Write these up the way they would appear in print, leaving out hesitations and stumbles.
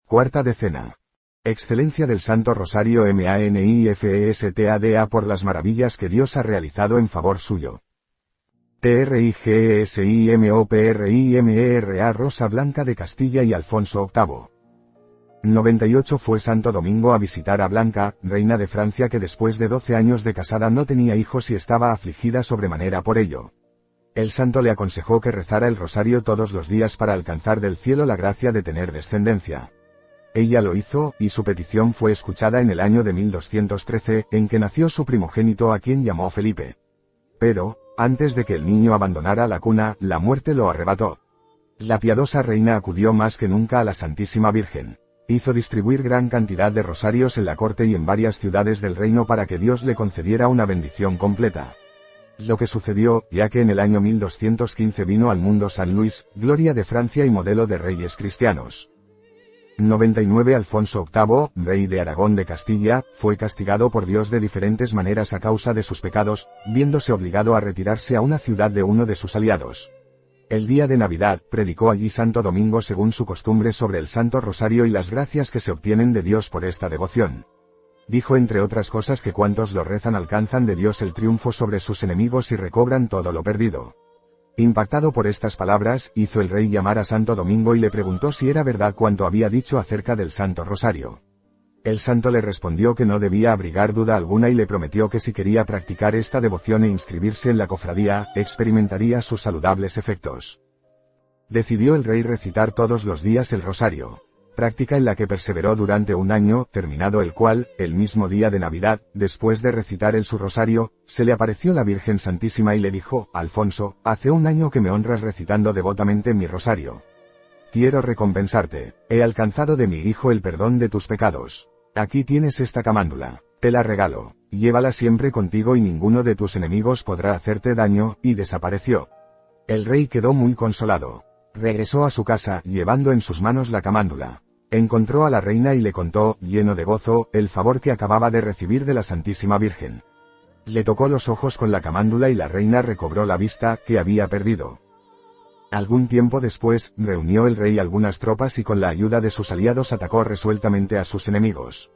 Cuarta decena. Excelencia del Santo Rosario MANIFESTADA por las maravillas que Dios ha realizado en favor suyo. TRIGESIMOPRIMERA Rosa Blanca de Castilla y Alfonso VIII. 98 Fue Santo Domingo a visitar a Blanca, reina de Francia, que después de 12 años de casada no tenía hijos y estaba afligida sobremanera por ello. El santo le aconsejó que rezara el rosario todos los días para alcanzar del cielo la gracia de tener descendencia. Ella lo hizo, y su petición fue escuchada en el año de 1213, en que nació su primogénito, a quien llamó Felipe. Pero, antes de que el niño abandonara la cuna, la muerte lo arrebató. La piadosa reina acudió más que nunca a la Santísima Virgen. Hizo distribuir gran cantidad de rosarios en la corte y en varias ciudades del reino para que Dios le concediera una bendición completa. Lo que sucedió, ya que en el año 1215 vino al mundo San Luis, gloria de Francia y modelo de reyes cristianos. 99 Alfonso VIII, rey de Aragón de Castilla, fue castigado por Dios de diferentes maneras a causa de sus pecados, viéndose obligado a retirarse a una ciudad de uno de sus aliados. El día de Navidad, predicó allí Santo Domingo según su costumbre sobre el Santo Rosario y las gracias que se obtienen de Dios por esta devoción. Dijo entre otras cosas que cuantos lo rezan alcanzan de Dios el triunfo sobre sus enemigos y recobran todo lo perdido. Impactado por estas palabras, hizo el rey llamar a Santo Domingo y le preguntó si era verdad cuanto había dicho acerca del Santo Rosario. El santo le respondió que no debía abrigar duda alguna y le prometió que si quería practicar esta devoción e inscribirse en la cofradía, experimentaría sus saludables efectos. Decidió el rey recitar todos los días el rosario, práctica en la que perseveró durante un año, terminado el cual, el mismo día de Navidad, después de recitar el su rosario, se le apareció la Virgen Santísima y le dijo: Alfonso, hace un año que me honras recitando devotamente mi rosario. Quiero recompensarte, he alcanzado de mi hijo el perdón de tus pecados. Aquí tienes esta camándula, te la regalo, llévala siempre contigo y ninguno de tus enemigos podrá hacerte daño, y desapareció. El rey quedó muy consolado. Regresó a su casa, llevando en sus manos la camándula. Encontró a la reina y le contó, lleno de gozo, el favor que acababa de recibir de la Santísima Virgen. Le tocó los ojos con la camándula y la reina recobró la vista, que había perdido. Algún tiempo después, reunió el rey algunas tropas y con la ayuda de sus aliados atacó resueltamente a sus enemigos.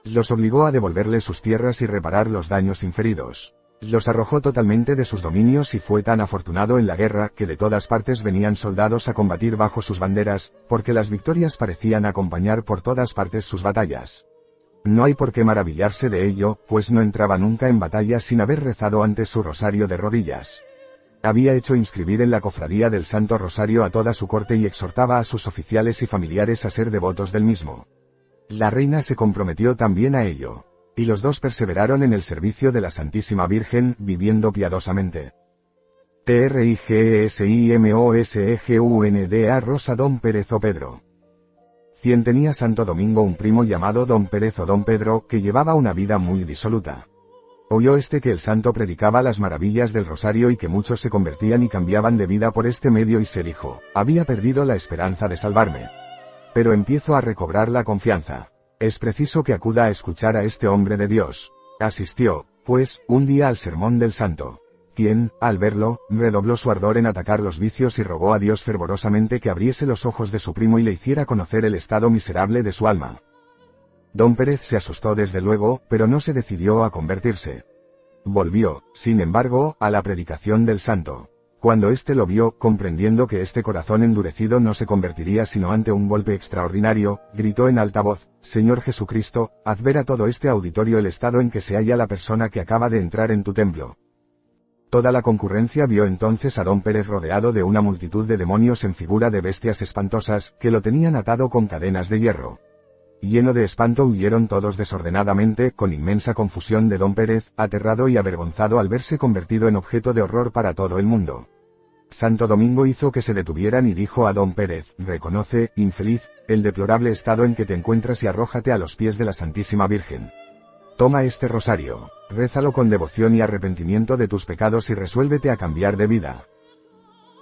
Los obligó a devolverle sus tierras y reparar los daños inferidos. Los arrojó totalmente de sus dominios y fue tan afortunado en la guerra que de todas partes venían soldados a combatir bajo sus banderas, porque las victorias parecían acompañar por todas partes sus batallas. No hay por qué maravillarse de ello, pues no entraba nunca en batalla sin haber rezado antes su rosario de rodillas. Había hecho inscribir en la cofradía del Santo Rosario a toda su corte y exhortaba a sus oficiales y familiares a ser devotos del mismo. La reina se comprometió también a ello. Y los dos perseveraron en el servicio de la Santísima Virgen, viviendo piadosamente. TRIGESIMOSEGUNDA Rosa Don Pérez o Pedro. 100 Tenía Santo Domingo un primo llamado Don Pérez o Don Pedro, que llevaba una vida muy disoluta. Oyó que el santo predicaba las maravillas del rosario y que muchos se convertían y cambiaban de vida por este medio y se dijo: había perdido la esperanza de salvarme. Pero empiezo a recobrar la confianza. Es preciso que acuda a escuchar a este hombre de Dios. Asistió, pues, un día al sermón del santo, quien, al verlo, redobló su ardor en atacar los vicios y rogó a Dios fervorosamente que abriese los ojos de su primo y le hiciera conocer el estado miserable de su alma. Don Pérez se asustó desde luego, pero no se decidió a convertirse. Volvió, sin embargo, a la predicación del santo. Cuando éste lo vio, comprendiendo que este corazón endurecido no se convertiría sino ante un golpe extraordinario, gritó en alta voz: Señor Jesucristo, haz ver a todo este auditorio el estado en que se halla la persona que acaba de entrar en tu templo. Toda la concurrencia vio entonces a don Pérez rodeado de una multitud de demonios en figura de bestias espantosas, que lo tenían atado con cadenas de hierro. Lleno de espanto huyeron todos desordenadamente, con inmensa confusión de don Pérez, aterrado y avergonzado al verse convertido en objeto de horror para todo el mundo. Santo Domingo hizo que se detuvieran y dijo a don Pérez: reconoce, infeliz, el deplorable estado en que te encuentras y arrójate a los pies de la Santísima Virgen. Toma este rosario, rézalo con devoción y arrepentimiento de tus pecados y resuélvete a cambiar de vida.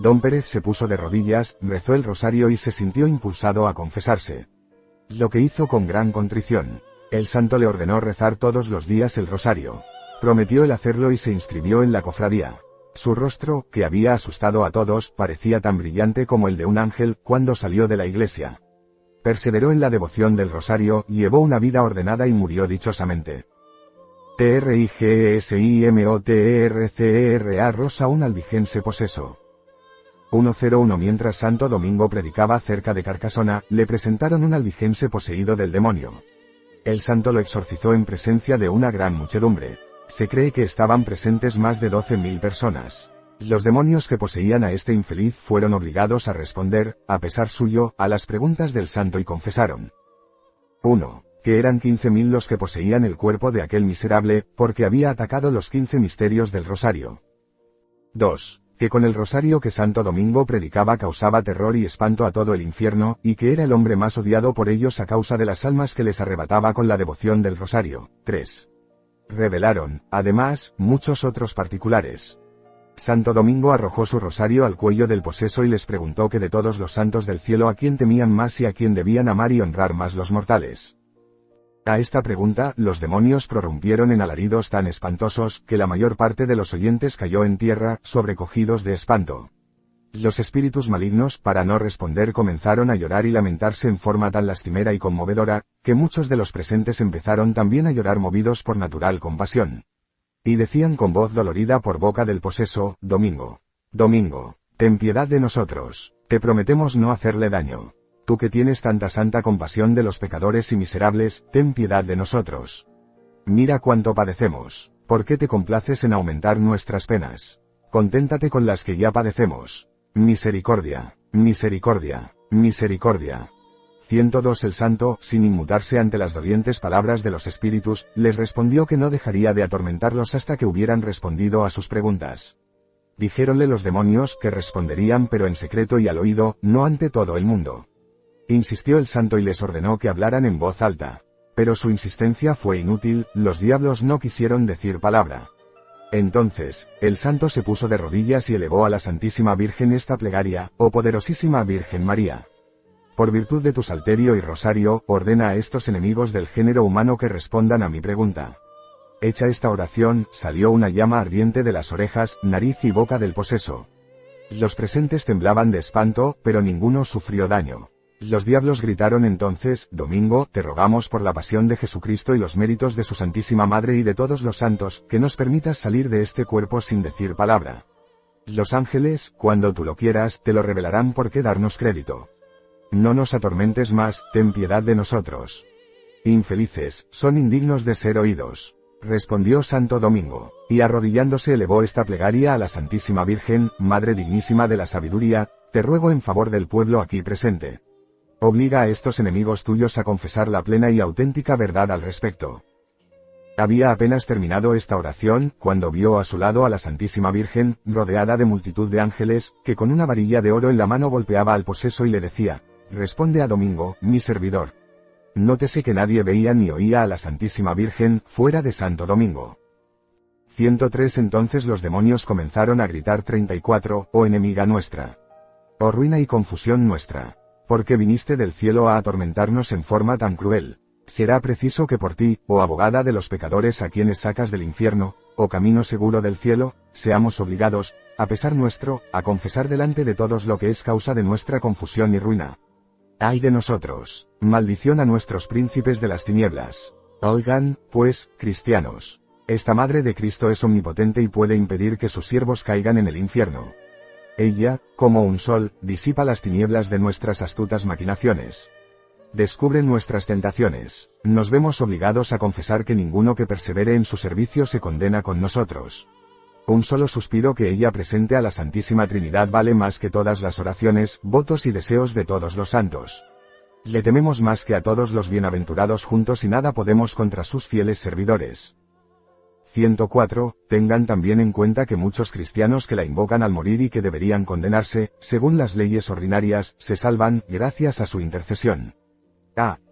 Don Pérez se puso de rodillas, rezó el rosario y se sintió impulsado a confesarse. Lo que hizo con gran contrición. El santo le ordenó rezar todos los días el rosario. Prometió el hacerlo y se inscribió en la cofradía. Su rostro, que había asustado a todos, parecía tan brillante como el de un ángel cuando salió de la iglesia. Perseveró en la devoción del rosario, llevó una vida ordenada y murió dichosamente. TRIGESIMOTERCERA Rosa un albigense poseso. 101 Mientras Santo Domingo predicaba cerca de Carcasona, le presentaron un albigense poseído del demonio. El santo lo exorcizó en presencia de una gran muchedumbre. Se cree que estaban presentes más de 12.000 personas. Los demonios que poseían a este infeliz fueron obligados a responder, a pesar suyo, a las preguntas del santo y confesaron. 1. Que eran 15.000 los que poseían el cuerpo de aquel miserable, porque había atacado los 15 misterios del rosario. 2. Que con el rosario que Santo Domingo predicaba causaba terror y espanto a todo el infierno, y que era el hombre más odiado por ellos a causa de las almas que les arrebataba con la devoción del rosario. 3. Revelaron, además, muchos otros particulares. Santo Domingo arrojó su rosario al cuello del poseso y les preguntó que de todos los santos del cielo a quién temían más y a quién debían amar y honrar más los mortales. A esta pregunta, los demonios prorrumpieron en alaridos tan espantosos, que la mayor parte de los oyentes cayó en tierra, sobrecogidos de espanto. Los espíritus malignos, para no responder, comenzaron a llorar y lamentarse en forma tan lastimera y conmovedora, que muchos de los presentes empezaron también a llorar movidos por natural compasión. Y decían con voz dolorida por boca del poseso: Domingo, Domingo, ten piedad de nosotros, te prometemos no hacerle daño. Tú que tienes tanta santa compasión de los pecadores y miserables, ten piedad de nosotros. Mira cuánto padecemos, ¿por qué te complaces en aumentar nuestras penas? Conténtate con las que ya padecemos. Misericordia, misericordia, misericordia. 102 El santo, sin inmutarse ante las dolientes palabras de los espíritus, les respondió que no dejaría de atormentarlos hasta que hubieran respondido a sus preguntas. Dijéronle los demonios que responderían pero en secreto y al oído, no ante todo el mundo. Insistió el santo y les ordenó que hablaran en voz alta. Pero su insistencia fue inútil, los diablos no quisieron decir palabra. Entonces, el santo se puso de rodillas y elevó a la Santísima Virgen esta plegaria: Oh poderosísima Virgen María. Por virtud de tu salterio y rosario, ordena a estos enemigos del género humano que respondan a mi pregunta. Hecha esta oración, salió una llama ardiente de las orejas, nariz y boca del poseso. Los presentes temblaban de espanto, pero ninguno sufrió daño. Los diablos gritaron entonces: Domingo, te rogamos por la pasión de Jesucristo y los méritos de su Santísima Madre y de todos los santos, que nos permitas salir de este cuerpo sin decir palabra. Los ángeles, cuando tú lo quieras, te lo revelarán. ¿Por qué darnos crédito? No nos atormentes más, ten piedad de nosotros. Infelices, son indignos de ser oídos. Respondió Santo Domingo, y arrodillándose elevó esta plegaria a la Santísima Virgen: Madre dignísima de la sabiduría, te ruego en favor del pueblo aquí presente. Obliga a estos enemigos tuyos a confesar la plena y auténtica verdad al respecto. Había apenas terminado esta oración, cuando vio a su lado a la Santísima Virgen, rodeada de multitud de ángeles, que con una varilla de oro en la mano golpeaba al poseso y le decía: Responde a Domingo, mi servidor. Nótese que nadie veía ni oía a la Santísima Virgen, fuera de Santo Domingo. 103 Entonces los demonios comenzaron a gritar: 34, oh enemiga nuestra. Oh ruina y confusión nuestra. ¿Por qué viniste del cielo a atormentarnos en forma tan cruel? Será preciso que por ti, oh abogada de los pecadores a quienes sacas del infierno, oh camino seguro del cielo, seamos obligados, a pesar nuestro, a confesar delante de todos lo que es causa de nuestra confusión y ruina. ¡Ay de nosotros! Maldición a nuestros príncipes de las tinieblas. Oigan, pues, cristianos. Esta Madre de Cristo es omnipotente y puede impedir que sus siervos caigan en el infierno. Ella, como un sol, disipa las tinieblas de nuestras astutas maquinaciones. Descubre nuestras tentaciones. Nos vemos obligados a confesar que ninguno que persevere en su servicio se condena con nosotros. Un solo suspiro que ella presente a la Santísima Trinidad vale más que todas las oraciones, votos y deseos de todos los santos. Le tememos más que a todos los bienaventurados juntos y nada podemos contra sus fieles servidores. 104. Tengan también en cuenta que muchos cristianos que la invocan al morir y que deberían condenarse, según las leyes ordinarias, se salvan, gracias a su intercesión.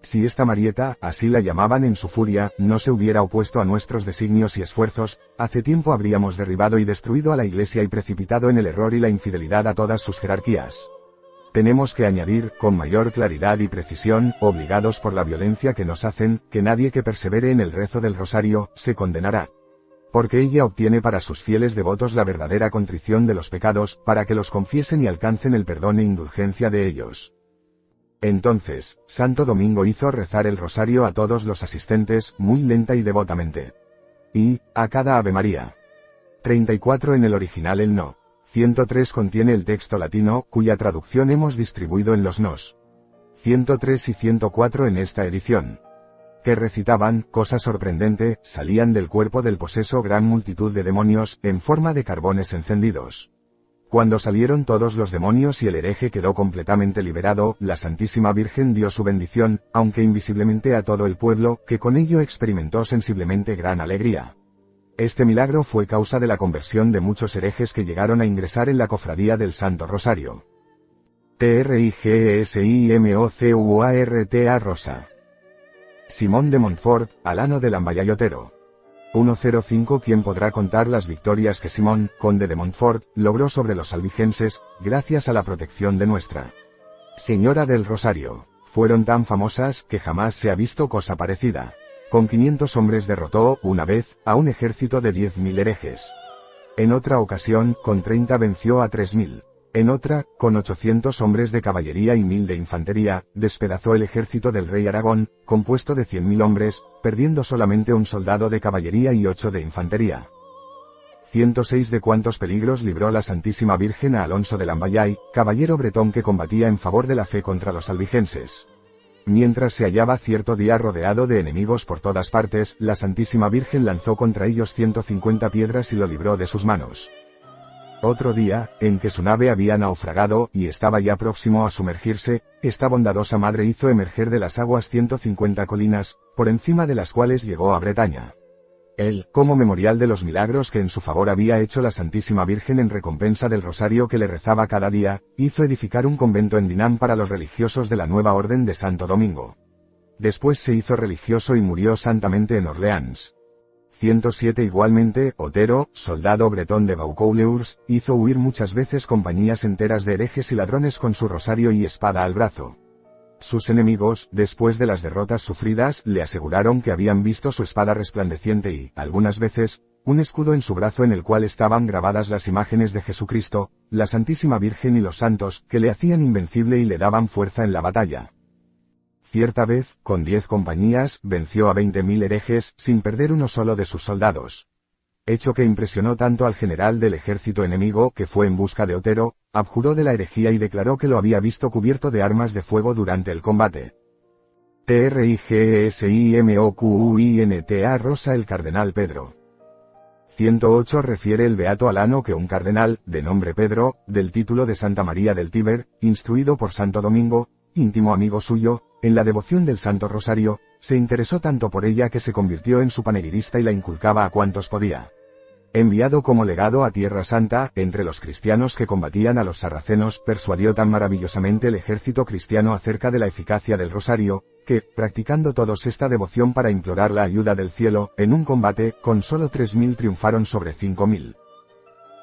Si esta Marieta, así la llamaban en su furia, no se hubiera opuesto a nuestros designios y esfuerzos, hace tiempo habríamos derribado y destruido a la Iglesia y precipitado en el error y la infidelidad a todas sus jerarquías. Tenemos que añadir, con mayor claridad y precisión, obligados por la violencia que nos hacen, que nadie que persevere en el rezo del rosario, se condenará. Porque ella obtiene para sus fieles devotos la verdadera contrición de los pecados, para que los confiesen y alcancen el perdón e indulgencia de ellos. Entonces, Santo Domingo hizo rezar el rosario a todos los asistentes, muy lenta y devotamente. Y, a cada Ave María. 34 en el original. El no. 103 contiene el texto latino, cuya traducción hemos distribuido en los nos. 103 y 104 en esta edición. Que recitaban, cosa sorprendente, salían del cuerpo del poseso gran multitud de demonios, en forma de carbones encendidos. Cuando salieron todos los demonios y el hereje quedó completamente liberado, la Santísima Virgen dio su bendición, aunque invisiblemente a todo el pueblo, que con ello experimentó sensiblemente gran alegría. Este milagro fue causa de la conversión de muchos herejes que llegaron a ingresar en la cofradía del Santo Rosario. TRIGESIMOCUARTA Rosa. Simón de Montfort, Alano de Lambayayotero. 105 ¿Quién podrá contar las victorias que Simón, conde de Montfort, logró sobre los albigenses, gracias a la protección de Nuestra Señora del Rosario? Fueron tan famosas, que jamás se ha visto cosa parecida. Con 500 hombres derrotó, una vez, a un ejército de 10.000 herejes. En otra ocasión, con 30 venció a 3.000. En otra, con 800 hombres de caballería y 1.000 de infantería, despedazó el ejército del rey Aragón, compuesto de 100.000 hombres, perdiendo solamente un soldado de caballería y 8 de infantería. 106 ¿De cuántos peligros libró la Santísima Virgen a Alonso de Lambayay, caballero bretón que combatía en favor de la fe contra los albigenses? Mientras se hallaba cierto día rodeado de enemigos por todas partes, la Santísima Virgen lanzó contra ellos 150 piedras y lo libró de sus manos. Otro día, en que su nave había naufragado, y estaba ya próximo a sumergirse, esta bondadosa madre hizo emerger de las aguas 150 colinas, por encima de las cuales llegó a Bretaña. Él, como memorial de los milagros que en su favor había hecho la Santísima Virgen en recompensa del rosario que le rezaba cada día, hizo edificar un convento en Dinant para los religiosos de la nueva orden de Santo Domingo. Después se hizo religioso y murió santamente en Orleans. 107 Igualmente, Otero, soldado bretón de Vaucouleurs, hizo huir muchas veces compañías enteras de herejes y ladrones con su rosario y espada al brazo. Sus enemigos, después de las derrotas sufridas, le aseguraron que habían visto su espada resplandeciente y, algunas veces, un escudo en su brazo en el cual estaban grabadas las imágenes de Jesucristo, la Santísima Virgen y los santos, que le hacían invencible y le daban fuerza en la batalla. Cierta vez, con 10 compañías, venció a 20.000 herejes, sin perder uno solo de sus soldados. Hecho que impresionó tanto al general del ejército enemigo que fue en busca de Otero, abjuró de la herejía y declaró que lo había visto cubierto de armas de fuego durante el combate. TRIGESIMOQUINTA Rosa el cardenal Pedro. 108 Refiere el beato Alano que un cardenal, de nombre Pedro, del título de Santa María del Tíber, instruido por Santo Domingo, íntimo amigo suyo, en la devoción del Santo Rosario, se interesó tanto por ella que se convirtió en su panegirista y la inculcaba a cuantos podía. Enviado como legado a Tierra Santa, entre los cristianos que combatían a los sarracenos, persuadió tan maravillosamente el ejército cristiano acerca de la eficacia del rosario, que, practicando todos esta devoción para implorar la ayuda del cielo, en un combate, con solo 3.000 triunfaron sobre 5.000.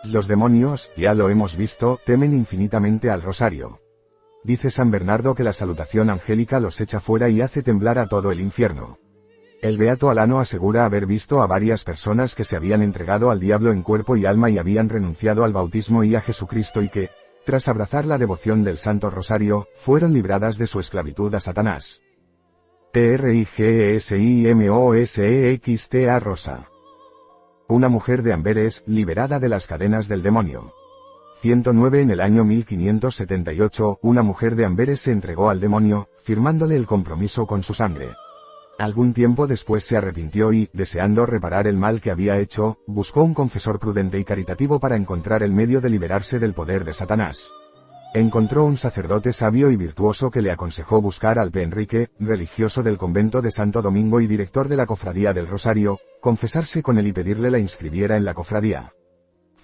Los demonios, ya lo hemos visto, temen infinitamente al rosario. Dice San Bernardo que la salutación angélica los echa fuera y hace temblar a todo el infierno. El beato Alano asegura haber visto a varias personas que se habían entregado al diablo en cuerpo y alma y habían renunciado al bautismo y a Jesucristo y que, tras abrazar la devoción del Santo Rosario, fueron libradas de su esclavitud a Satanás. TRIGESIMOSEXTA Rosa. Una mujer de Amberes, liberada de las cadenas del demonio. 109 En el año 1578, una mujer de Amberes se entregó al demonio, firmándole el compromiso con su sangre. Algún tiempo después se arrepintió y, deseando reparar el mal que había hecho, buscó un confesor prudente y caritativo para encontrar el medio de liberarse del poder de Satanás. Encontró un sacerdote sabio y virtuoso que le aconsejó buscar al P. Enrique, religioso del convento de Santo Domingo y director de la Cofradía del Rosario, confesarse con él y pedirle la inscribiera en la cofradía.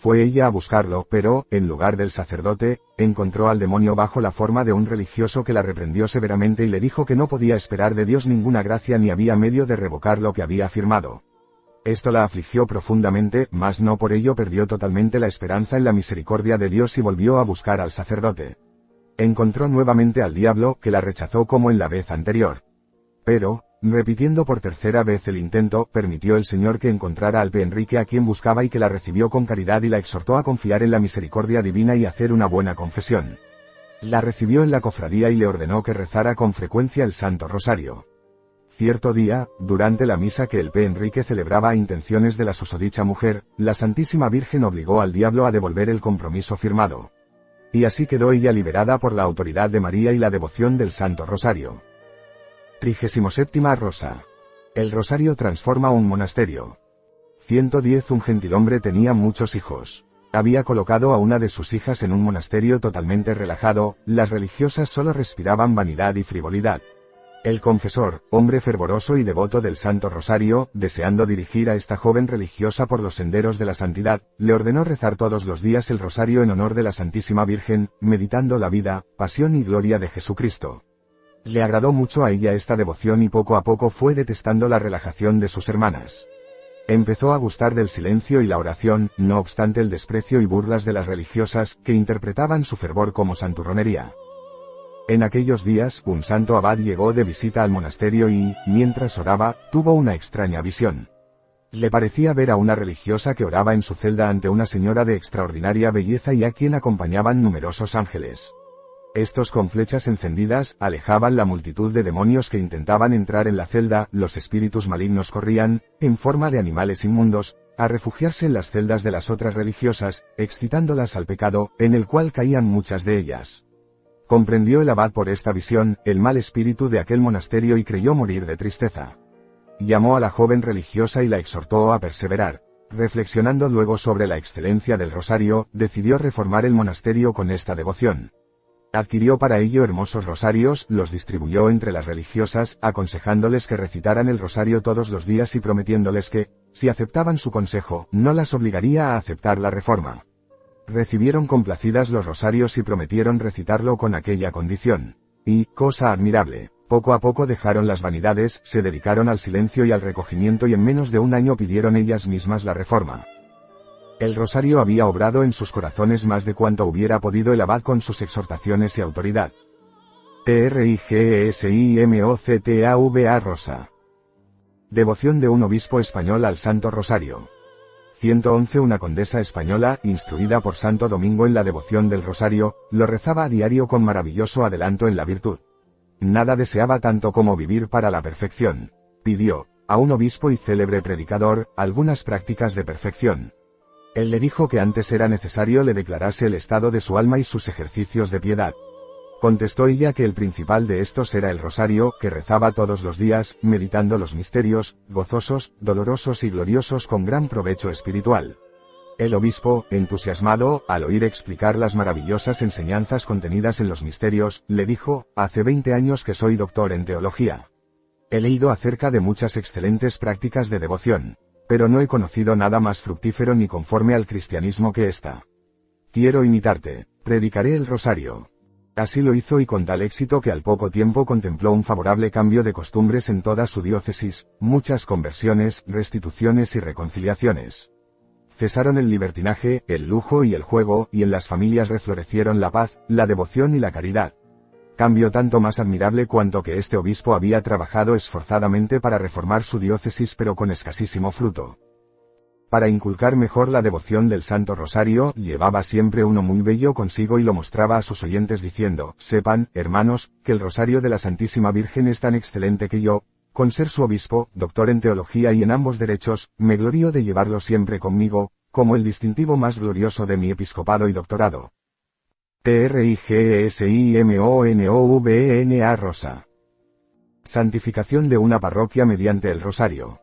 Fue ella a buscarlo, pero, en lugar del sacerdote, encontró al demonio bajo la forma de un religioso que la reprendió severamente y le dijo que no podía esperar de Dios ninguna gracia ni había medio de revocar lo que había afirmado. Esto la afligió profundamente, mas no por ello perdió totalmente la esperanza en la misericordia de Dios y volvió a buscar al sacerdote. Encontró nuevamente al diablo, que la rechazó como en la vez anterior. Pero, repitiendo por tercera vez el intento, permitió el Señor que encontrara al P. Enrique a quien buscaba y que la recibió con caridad y la exhortó a confiar en la misericordia divina y hacer una buena confesión. La recibió en la cofradía y le ordenó que rezara con frecuencia el Santo Rosario. Cierto día, durante la misa que el P. Enrique celebraba a intenciones de la susodicha mujer, la Santísima Virgen obligó al diablo a devolver el compromiso firmado. Y así quedó ella liberada por la autoridad de María y la devoción del Santo Rosario. 37ª Rosa. El Rosario transforma un monasterio. 110 Un gentilhombre tenía muchos hijos. Había colocado a una de sus hijas en un monasterio totalmente relajado, las religiosas solo respiraban vanidad y frivolidad. El confesor, hombre fervoroso y devoto del Santo Rosario, deseando dirigir a esta joven religiosa por los senderos de la santidad, le ordenó rezar todos los días el rosario en honor de la Santísima Virgen, meditando la vida, pasión y gloria de Jesucristo. Le agradó mucho a ella esta devoción y poco a poco fue detestando la relajación de sus hermanas. Empezó a gustar del silencio y la oración, no obstante el desprecio y burlas de las religiosas, que interpretaban su fervor como santurronería. En aquellos días, un santo abad llegó de visita al monasterio y, mientras oraba, tuvo una extraña visión. Le parecía ver a una religiosa que oraba en su celda ante una señora de extraordinaria belleza y a quien acompañaban numerosos ángeles. Estos con flechas encendidas, alejaban la multitud de demonios que intentaban entrar en la celda, los espíritus malignos corrían, en forma de animales inmundos, a refugiarse en las celdas de las otras religiosas, excitándolas al pecado, en el cual caían muchas de ellas. Comprendió el abad por esta visión, el mal espíritu de aquel monasterio y creyó morir de tristeza. Llamó a la joven religiosa y la exhortó a perseverar. Reflexionando luego sobre la excelencia del rosario, decidió reformar el monasterio con esta devoción. Adquirió para ello hermosos rosarios, los distribuyó entre las religiosas, aconsejándoles que recitaran el rosario todos los días y prometiéndoles que, si aceptaban su consejo, no las obligaría a aceptar la reforma. Recibieron complacidas los rosarios y prometieron recitarlo con aquella condición. Y, cosa admirable, poco a poco dejaron las vanidades, se dedicaron al silencio y al recogimiento y en menos de un año pidieron ellas mismas la reforma. El rosario había obrado en sus corazones más de cuanto hubiera podido el abad con sus exhortaciones y autoridad. TRIGESIMOCTAVA Rosa. Devoción de un obispo español al Santo Rosario. 111 Una condesa española, instruida por Santo Domingo en la devoción del rosario, lo rezaba a diario con maravilloso adelanto en la virtud. Nada deseaba tanto como vivir para la perfección. Pidió, a un obispo y célebre predicador, algunas prácticas de perfección. Él le dijo que antes era necesario le declarase el estado de su alma y sus ejercicios de piedad. Contestó ella que el principal de estos era el rosario, que rezaba todos los días, meditando los misterios, gozosos, dolorosos y gloriosos con gran provecho espiritual. El obispo, entusiasmado, al oír explicar las maravillosas enseñanzas contenidas en los misterios, le dijo, hace 20 años que soy doctor en teología. He leído acerca de muchas excelentes prácticas de devoción, pero no he conocido nada más fructífero ni conforme al cristianismo que esta. Quiero imitarte, predicaré el rosario. Así lo hizo y con tal éxito que al poco tiempo contempló un favorable cambio de costumbres en toda su diócesis, muchas conversiones, restituciones y reconciliaciones. Cesaron el libertinaje, el lujo y el juego, y en las familias reflorecieron la paz, la devoción y la caridad. Cambio tanto más admirable cuanto que este obispo había trabajado esforzadamente para reformar su diócesis pero con escasísimo fruto. Para inculcar mejor la devoción del Santo Rosario, llevaba siempre uno muy bello consigo y lo mostraba a sus oyentes diciendo, sepan, hermanos, que el Rosario de la Santísima Virgen es tan excelente que yo, con ser su obispo, doctor en teología y en ambos derechos, me glorío de llevarlo siempre conmigo, como el distintivo más glorioso de mi episcopado y doctorado. TRIGESIMONOVENA Rosa. Santificación de una parroquia mediante el Rosario.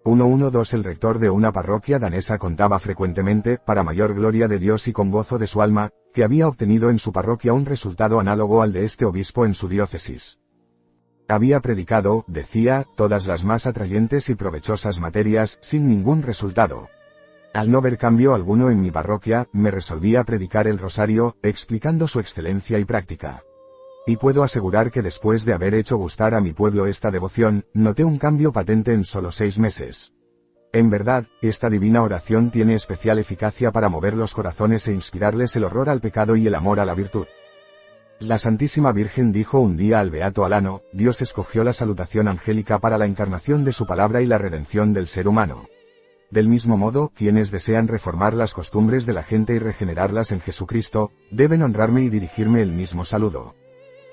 112 El rector de una parroquia danesa contaba frecuentemente, para mayor gloria de Dios y con gozo de su alma, que había obtenido en su parroquia un resultado análogo al de este obispo en su diócesis. Había predicado, decía, todas las más atrayentes y provechosas materias, sin ningún resultado. Al no ver cambio alguno en mi parroquia, me resolví a predicar el rosario, explicando su excelencia y práctica. Y puedo asegurar que después de haber hecho gustar a mi pueblo esta devoción, noté un cambio patente en solo 6 meses. En verdad, esta divina oración tiene especial eficacia para mover los corazones e inspirarles el horror al pecado y el amor a la virtud. La Santísima Virgen dijo un día al beato Alano, Dios escogió la salutación angélica para la encarnación de su palabra y la redención del ser humano. Del mismo modo, quienes desean reformar las costumbres de la gente y regenerarlas en Jesucristo, deben honrarme y dirigirme el mismo saludo.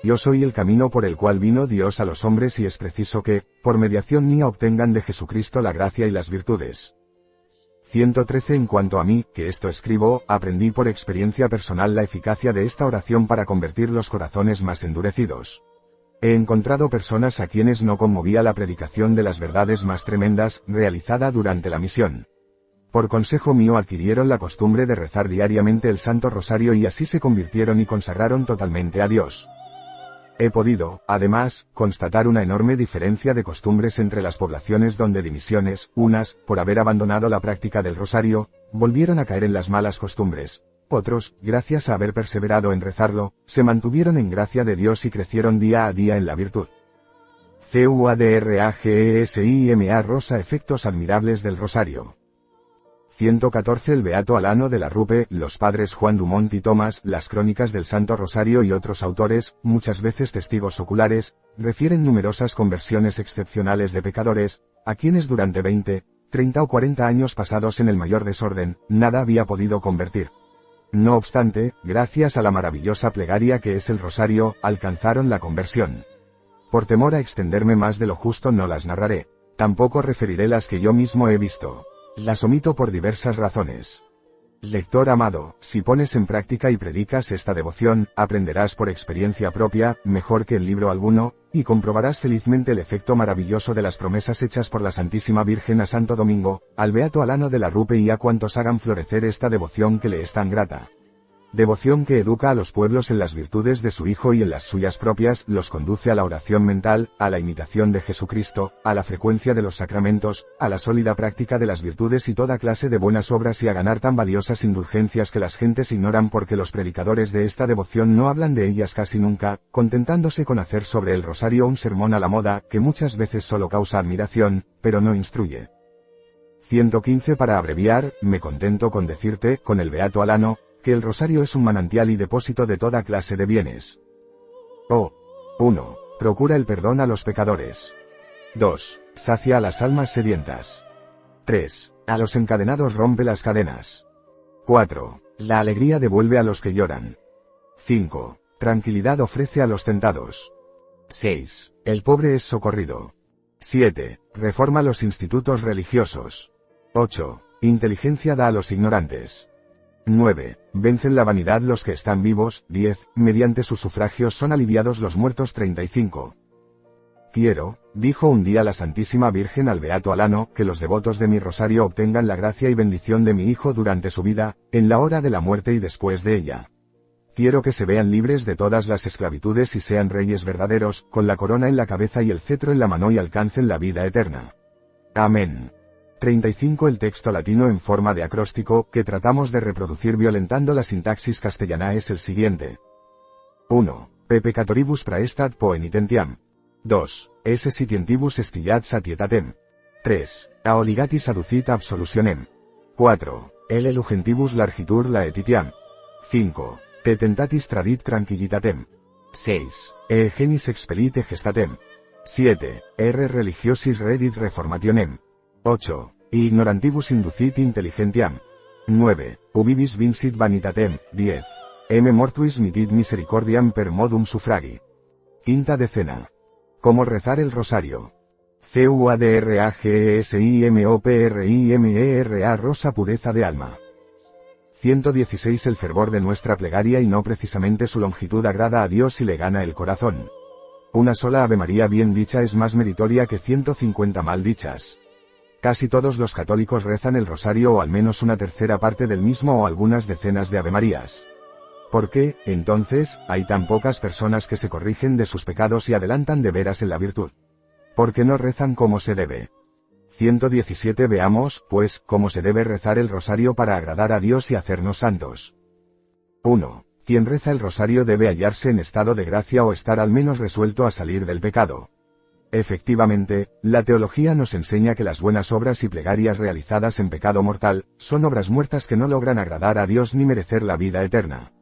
Yo soy el camino por el cual vino Dios a los hombres y es preciso que, por mediación mía obtengan de Jesucristo la gracia y las virtudes. 113 En cuanto a mí, que esto escribo, aprendí por experiencia personal la eficacia de esta oración para convertir los corazones más endurecidos. He encontrado personas a quienes no conmovía la predicación de las verdades más tremendas, realizada durante la misión. Por consejo mío adquirieron la costumbre de rezar diariamente el Santo Rosario y así se convirtieron y consagraron totalmente a Dios. He podido, además, constatar una enorme diferencia de costumbres entre las poblaciones donde de misiones, unas, por haber abandonado la práctica del rosario, volvieron a caer en las malas costumbres. Otros, gracias a haber perseverado en rezarlo, se mantuvieron en gracia de Dios y crecieron día a día en la virtud. CUADRAGESIMA Rosa Efectos admirables del Rosario. 114 El Beato Alano de la Rupe, los padres Juan Dumont y Tomás, las crónicas del Santo Rosario y otros autores, muchas veces testigos oculares, refieren numerosas conversiones excepcionales de pecadores, a quienes durante 20, 30 o 40 años pasados en el mayor desorden, nada había podido convertir. No obstante, gracias a la maravillosa plegaria que es el rosario, alcanzaron la conversión. Por temor a extenderme más de lo justo no las narraré. Tampoco referiré las que yo mismo he visto. Las omito por diversas razones. Lector amado, si pones en práctica y predicas esta devoción, aprenderás por experiencia propia, mejor que en libro alguno, y comprobarás felizmente el efecto maravilloso de las promesas hechas por la Santísima Virgen a Santo Domingo, al Beato Alano de la Rupe y a cuantos hagan florecer esta devoción que le es tan grata. Devoción que educa a los pueblos en las virtudes de su Hijo y en las suyas propias, los conduce a la oración mental, a la imitación de Jesucristo, a la frecuencia de los sacramentos, a la sólida práctica de las virtudes y toda clase de buenas obras y a ganar tan valiosas indulgencias que las gentes ignoran porque los predicadores de esta devoción no hablan de ellas casi nunca, contentándose con hacer sobre el rosario un sermón a la moda, que muchas veces solo causa admiración, pero no instruye. 115 Para abreviar, me contento con decirte, con el Beato Alano, que el rosario es un manantial y depósito de toda clase de bienes. 1. Procura el perdón a los pecadores. 2. Sacia a las almas sedientas. 3. A los encadenados rompe las cadenas. 4. La alegría devuelve a los que lloran. 5. Tranquilidad ofrece a los tentados. 6. El pobre es socorrido. 7. Reforma los institutos religiosos. 8. Inteligencia da a los ignorantes. 9. Vencen la vanidad los que están vivos. 10. Mediante sus sufragios son aliviados los muertos. 35. Quiero, dijo un día la Santísima Virgen al Beato Alano, que los devotos de mi rosario obtengan la gracia y bendición de mi Hijo durante su vida, en la hora de la muerte y después de ella. Quiero que se vean libres de todas las esclavitudes y sean reyes verdaderos, con la corona en la cabeza y el cetro en la mano y alcancen la vida eterna. Amén. 35 El texto latino en forma de acróstico, que tratamos de reproducir violentando la sintaxis castellana es el siguiente. 1. Pepecatoribus praestat poenitentiam. 2. Esse sitientibus estillat satietatem. 3. Aoligatis aducit absolutionem. 4. Ele lugentibus largitur laetitiam. 5. Te tentatis tradit tranquillitatem. 6. E genis expelit gestatem. 7. R religiosis redit reformationem. 8. Ignorantibus inducit intelligentiam. 9. Ubibis vincit vanitatem. 10. M mortuis mitit misericordiam per modum suffragi. Quinta decena. Cómo rezar el rosario. CUADRAGESIMOPRIMERA Rosa pureza de alma. 116 El fervor de nuestra plegaria y no precisamente su longitud agrada a Dios y le gana el corazón. Una sola Ave María bien dicha es más meritoria que 150 mal dichas. Casi todos los católicos rezan el rosario o al menos una tercera parte del mismo o algunas decenas de Avemarías. ¿Por qué, entonces, hay tan pocas personas que se corrigen de sus pecados y adelantan de veras en la virtud? Porque no rezan como se debe. 117 Veamos, pues, cómo se debe rezar el rosario para agradar a Dios y hacernos santos. 1. Quien reza el rosario debe hallarse en estado de gracia o estar al menos resuelto a salir del pecado. Efectivamente, la teología nos enseña que las buenas obras y plegarias realizadas en pecado mortal, son obras muertas que no logran agradar a Dios ni merecer la vida eterna.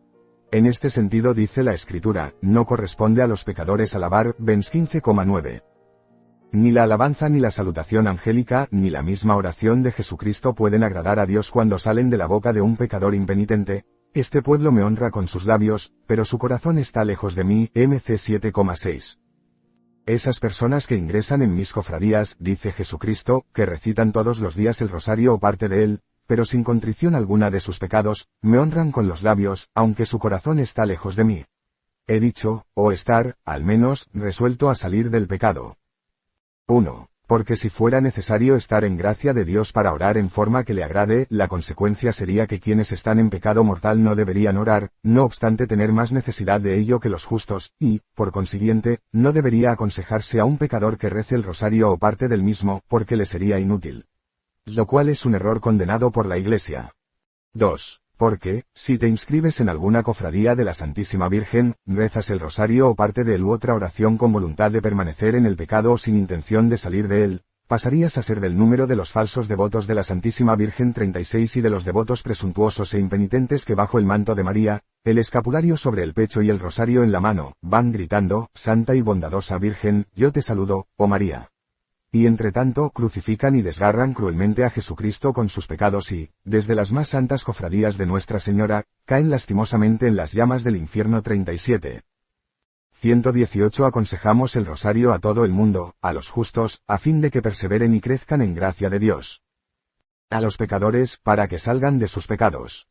En este sentido dice la Escritura, no corresponde a los pecadores alabar, Vens 15,9. Ni la alabanza ni la salutación angélica, ni la misma oración de Jesucristo pueden agradar a Dios cuando salen de la boca de un pecador impenitente. Este pueblo me honra con sus labios, pero su corazón está lejos de mí. MC 7,6. Esas personas que ingresan en mis cofradías, dice Jesucristo, que recitan todos los días el rosario o parte de él, pero sin contrición alguna de sus pecados, me honran con los labios, aunque su corazón está lejos de mí. He dicho, o estar, al menos, resuelto a salir del pecado. 1. Porque si fuera necesario estar en gracia de Dios para orar en forma que le agrade, la consecuencia sería que quienes están en pecado mortal no deberían orar, no obstante tener más necesidad de ello que los justos, y, por consiguiente, no debería aconsejarse a un pecador que rece el rosario o parte del mismo, porque le sería inútil. Lo cual es un error condenado por la Iglesia. 2. Porque, si te inscribes en alguna cofradía de la Santísima Virgen, rezas el rosario o parte de él u otra oración con voluntad de permanecer en el pecado o sin intención de salir de él, pasarías a ser del número de los falsos devotos de la Santísima Virgen 36 y de los devotos presuntuosos e impenitentes que bajo el manto de María, el escapulario sobre el pecho y el rosario en la mano, van gritando, Santa y bondadosa Virgen, yo te saludo, oh María. Y entre tanto crucifican y desgarran cruelmente a Jesucristo con sus pecados y, desde las más santas cofradías de Nuestra Señora, caen lastimosamente en las llamas del infierno 37. 118 Aconsejamos el rosario a todo el mundo, a los justos, a fin de que perseveren y crezcan en gracia de Dios. A los pecadores, para que salgan de sus pecados.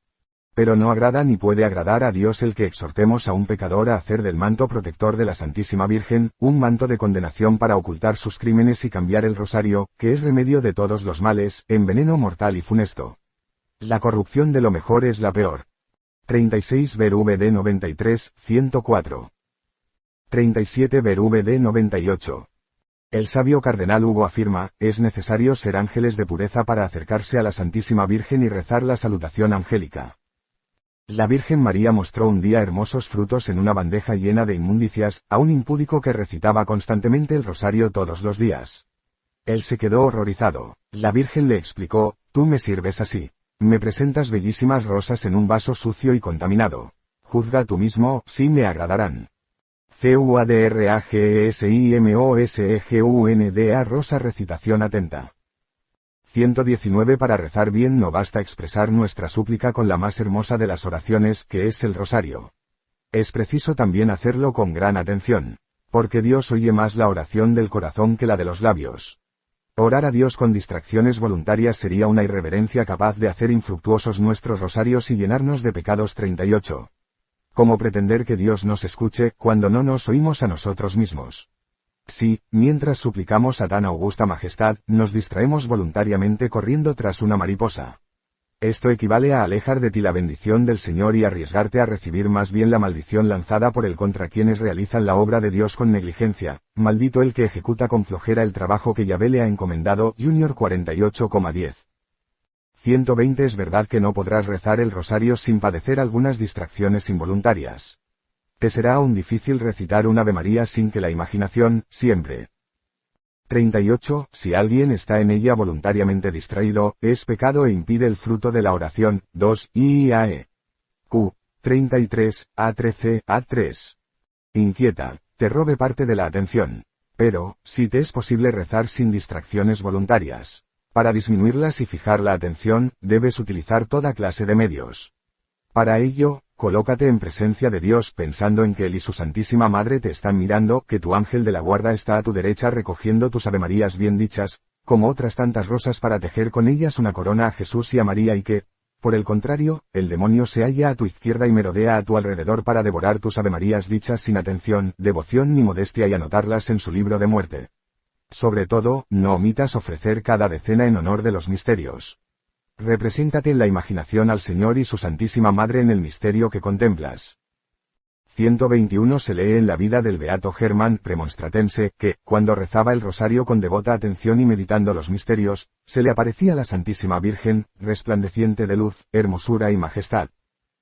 Pero no agrada ni puede agradar a Dios el que exhortemos a un pecador a hacer del manto protector de la Santísima Virgen, un manto de condenación para ocultar sus crímenes y cambiar el rosario, que es remedio de todos los males, en veneno mortal y funesto. La corrupción de lo mejor es la peor. 36 ver VD 93, 104. 37 ver VD 98. El sabio cardenal Hugo afirma, es necesario ser ángeles de pureza para acercarse a la Santísima Virgen y rezar la salutación angélica. La Virgen María mostró un día hermosos frutos en una bandeja llena de inmundicias, a un impúdico que recitaba constantemente el rosario todos los días. Él se quedó horrorizado. La Virgen le explicó, tú me sirves así. Me presentas bellísimas rosas en un vaso sucio y contaminado. Juzga tú mismo, si me agradarán. CUADRAGESIMOSEGUNDA Rosa recitación atenta. 119 Para rezar bien no basta expresar nuestra súplica con la más hermosa de las oraciones, que es el rosario. Es preciso también hacerlo con gran atención. Porque Dios oye más la oración del corazón que la de los labios. Orar a Dios con distracciones voluntarias sería una irreverencia capaz de hacer infructuosos nuestros rosarios y llenarnos de pecados. 38. ¿Cómo pretender que Dios nos escuche, cuando no nos oímos a nosotros mismos? Si, mientras suplicamos a tan augusta majestad, nos distraemos voluntariamente corriendo tras una mariposa. Esto equivale a alejar de ti la bendición del Señor y arriesgarte a recibir más bien la maldición lanzada por él contra quienes realizan la obra de Dios con negligencia. Maldito el que ejecuta con flojera el trabajo que Yahvé le ha encomendado. Junior 48,10. 120 Es verdad que no podrás rezar el rosario sin padecer algunas distracciones involuntarias. Te será aún difícil recitar un Ave María sin que la imaginación, siempre. 38. Si alguien está en ella voluntariamente distraído, es pecado e impide el fruto de la oración. 2. IAE. Q. 33. A13. A3. Inquieta, te robe parte de la atención. Pero, si te es posible rezar sin distracciones voluntarias. Para disminuirlas y fijar la atención, debes utilizar toda clase de medios. Para ello, colócate en presencia de Dios pensando en que Él y su Santísima Madre te están mirando, que tu ángel de la guarda está a tu derecha recogiendo tus avemarías bien dichas, como otras tantas rosas para tejer con ellas una corona a Jesús y a María y que, por el contrario, el demonio se halla a tu izquierda y merodea a tu alrededor para devorar tus avemarías dichas sin atención, devoción ni modestia y anotarlas en su libro de muerte. Sobre todo, no omitas ofrecer cada decena en honor de los misterios. Represéntate en la imaginación al Señor y su Santísima Madre en el misterio que contemplas. 121 Se lee en la vida del beato Germán Premonstratense, que, cuando rezaba el rosario con devota atención y meditando los misterios, se le aparecía la Santísima Virgen, resplandeciente de luz, hermosura y majestad.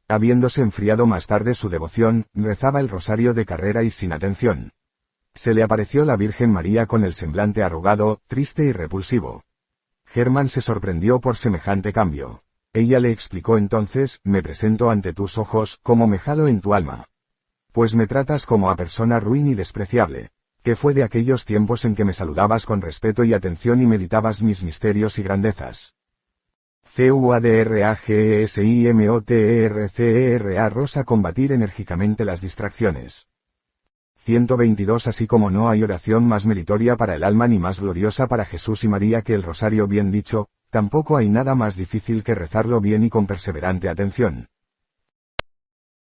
Habiéndose enfriado más tarde su devoción, rezaba el rosario de carrera y sin atención. Se le apareció la Virgen María con el semblante arrugado, triste y repulsivo. Germán se sorprendió por semejante cambio. Ella le explicó entonces, me presento ante tus ojos, como mejado en tu alma. Pues me tratas como a persona ruin y despreciable. que fue de aquellos tiempos en que me saludabas con respeto y atención y meditabas mis misterios y grandezas. CUADRAGESIMOTERCERA Rosa combatir enérgicamente las distracciones. 122 Así como no hay oración más meritoria para el alma ni más gloriosa para Jesús y María que el rosario bien dicho, tampoco hay nada más difícil que rezarlo bien y con perseverante atención.